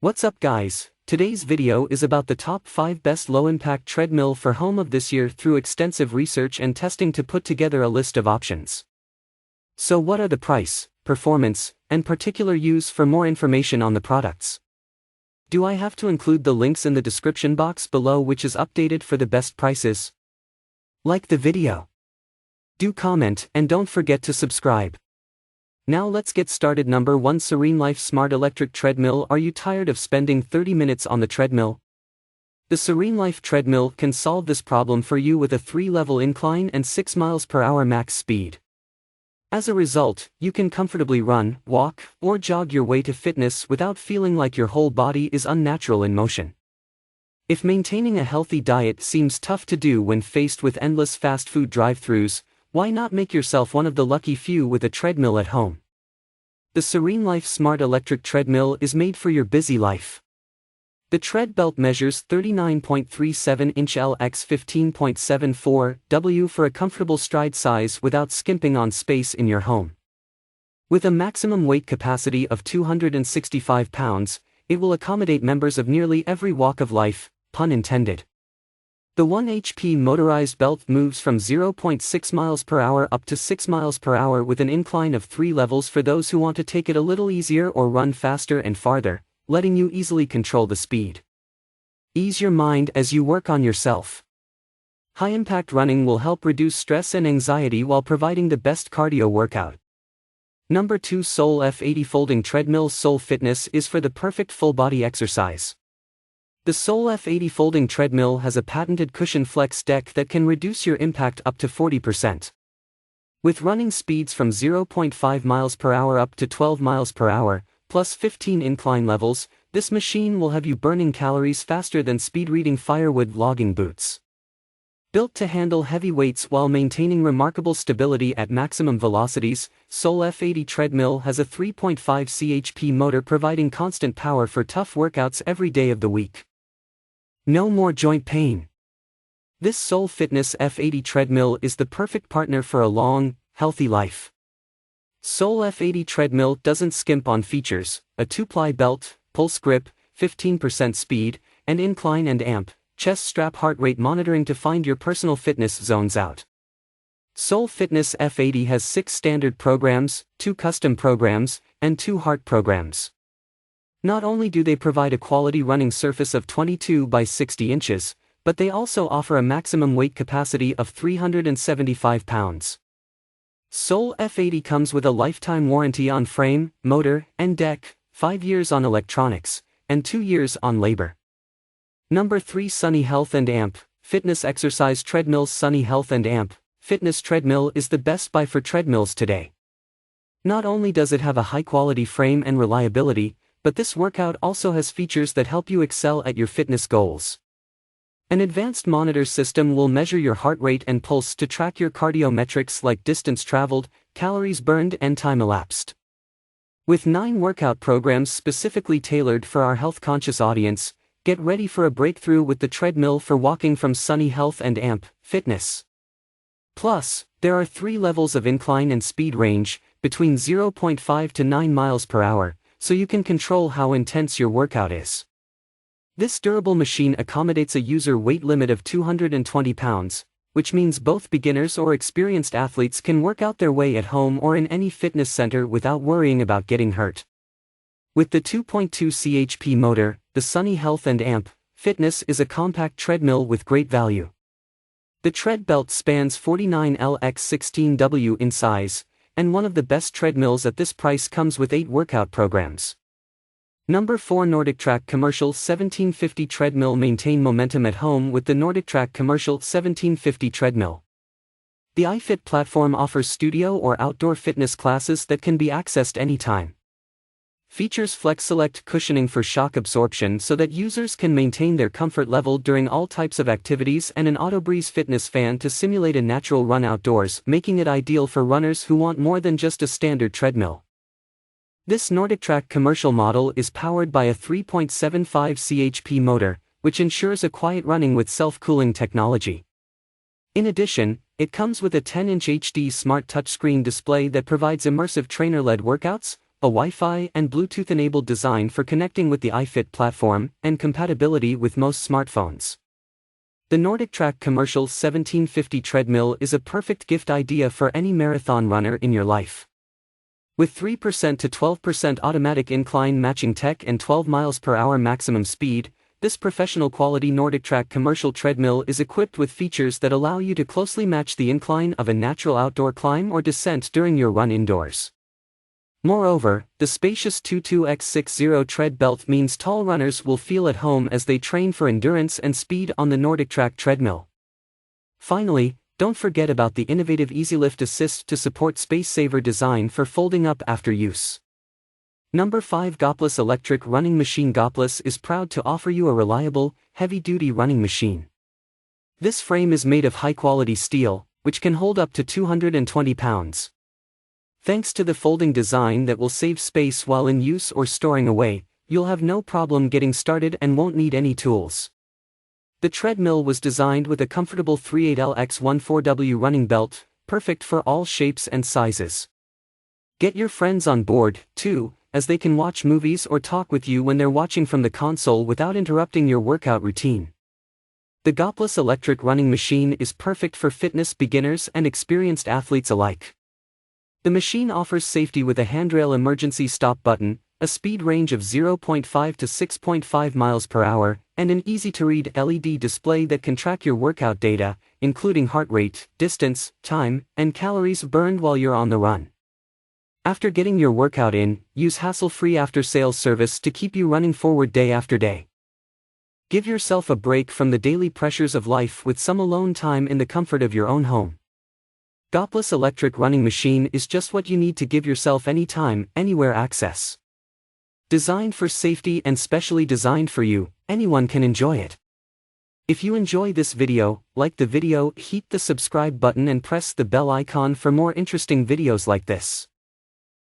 What's up guys, today's video is about the top 5 best low-impact treadmill for home of this year through extensive research and testing to put together a list of options. So what are the price, performance, and particular use? For more information on the products, do I have to include the links in the description box below, which is updated for the best prices? Like the video, do comment, and don't forget to subscribe. Now let's get started. Number 1, Serene Life Smart Electric Treadmill. Are you tired of spending 30 minutes on the treadmill? The Serene Life treadmill can solve this problem for you with a 3-level incline and 6 miles per hour max speed. As a result, you can comfortably run, walk, or jog your way to fitness without feeling like your whole body is unnatural in motion. If maintaining a healthy diet seems tough to do when faced with endless fast food drive-thrus, why not make yourself one of the lucky few with a treadmill at home? The Serene Life Smart Electric Treadmill is made for your busy life. The tread belt measures 39.37 inch L x 15.74 W for a comfortable stride size without skimping on space in your home. With a maximum weight capacity of 265 pounds, it will accommodate members of nearly every walk of life, pun intended. The 1 HP motorized belt moves from 0.6 miles per hour up to 6 miles per hour with an incline of 3 levels for those who want to take it a little easier or run faster and farther, letting you easily control the speed. Ease your mind as you work on yourself. High-impact running will help reduce stress and anxiety while providing the best cardio workout. Number 2, Soul F80 Folding Treadmill. Soul Fitness is for the perfect full-body exercise. The Soul F80 Folding Treadmill has a patented cushion flex deck that can reduce your impact up to 40%. With running speeds from 0.5 miles per hour up to 12 miles per hour, plus 15 incline levels, this machine will have you burning calories faster than speed-reading firewood logging boots. Built to handle heavy weights while maintaining remarkable stability at maximum velocities, Soul F80 Treadmill has a 3.5 chp motor providing constant power for tough workouts every day of the week. No more joint pain. This Soul Fitness F80 treadmill is the perfect partner for a long, healthy life. Soul F80 treadmill doesn't skimp on features: a 2-ply belt, pulse grip, 15% speed, and incline and amp, chest strap heart rate monitoring to find your personal fitness zones out. Soul Fitness F80 has 6 standard programs, 2 custom programs, and 2 heart programs. Not only do they provide a quality running surface of 22 by 60 inches, but they also offer a maximum weight capacity of 375 pounds. Soul F80 comes with a lifetime warranty on frame, motor, and deck, 5 years on electronics, and 2 years on labor. Number 3, Sunny Health and Amp Fitness Exercise Treadmills. Sunny Health and Amp Fitness Treadmill is the best buy for treadmills today. Not only does it have a high-quality frame and reliability, but this workout also has features that help you excel at your fitness goals. An advanced monitor system will measure your heart rate and pulse to track your cardio metrics like distance traveled, calories burned, and time elapsed. With 9 workout programs specifically tailored for our health-conscious audience, get ready for a breakthrough with the treadmill for walking from Sunny Health and Amp Fitness. Plus, there are 3 levels of incline and speed range, between 0.5 to 9 miles per hour, so you can control how intense your workout is. This durable machine accommodates a user weight limit of 220 pounds, which means both beginners or experienced athletes can work out their way at home or in any fitness center without worrying about getting hurt. With the 2.2 chp motor, the Sunny Health and Amp Fitness is a compact treadmill with great value. The tread belt spans 49 L x 16 W in size, and one of the best treadmills at this price comes with 8 workout programs. Number 4, NordicTrack Commercial 1750 Treadmill. Maintain momentum at home with the NordicTrack Commercial 1750 Treadmill. The iFit platform offers studio or outdoor fitness classes that can be accessed anytime. Features Flex Select cushioning for shock absorption so that users can maintain their comfort level during all types of activities, and an AutoBreeze fitness fan to simulate a natural run outdoors, making it ideal for runners who want more than just a standard treadmill. This NordicTrack commercial model is powered by a 3.75 chp motor, which ensures a quiet running with self-cooling technology. In addition, it comes with a 10-inch HD smart touchscreen display that provides immersive trainer-led workouts, a Wi-Fi and Bluetooth-enabled design for connecting with the iFit platform, and compatibility with most smartphones. The NordicTrack Commercial 1750 treadmill is a perfect gift idea for any marathon runner in your life. With 3% to 12% automatic incline matching tech and 12 miles per hour maximum speed, this professional quality NordicTrack commercial treadmill is equipped with features that allow you to closely match the incline of a natural outdoor climb or descent during your run indoors. Moreover, the spacious 22x60 tread belt means tall runners will feel at home as they train for endurance and speed on the NordicTrack treadmill. Finally, don't forget about the innovative EasyLift Assist to support space-saver design for folding up after use. Number 5. Godless Electric Running Machine. Godless is proud to offer you a reliable, heavy-duty running machine. This frame is made of high-quality steel, which can hold up to 220 pounds. Thanks to the folding design that will save space while in use or storing away, you'll have no problem getting started and won't need any tools. The treadmill was designed with a comfortable 38L×14W running belt, perfect for all shapes and sizes. Get your friends on board, too, as they can watch movies or talk with you when they're watching from the console without interrupting your workout routine. The Godless electric running machine is perfect for fitness beginners and experienced athletes alike. The machine offers safety with a handrail emergency stop button, a speed range of 0.5 to 6.5 miles per hour, and an easy-to-read LED display that can track your workout data, including heart rate, distance, time, and calories burned while you're on the run. After getting your workout in, use hassle-free after-sales service to keep you running forward day after day. Give yourself a break from the daily pressures of life with some alone time in the comfort of your own home. Godless electric running machine is just what you need to give yourself anytime, anywhere access. Designed for safety and specially designed for you, anyone can enjoy it. If you enjoy this video, like the video, hit the subscribe button and press the bell icon for more interesting videos like this.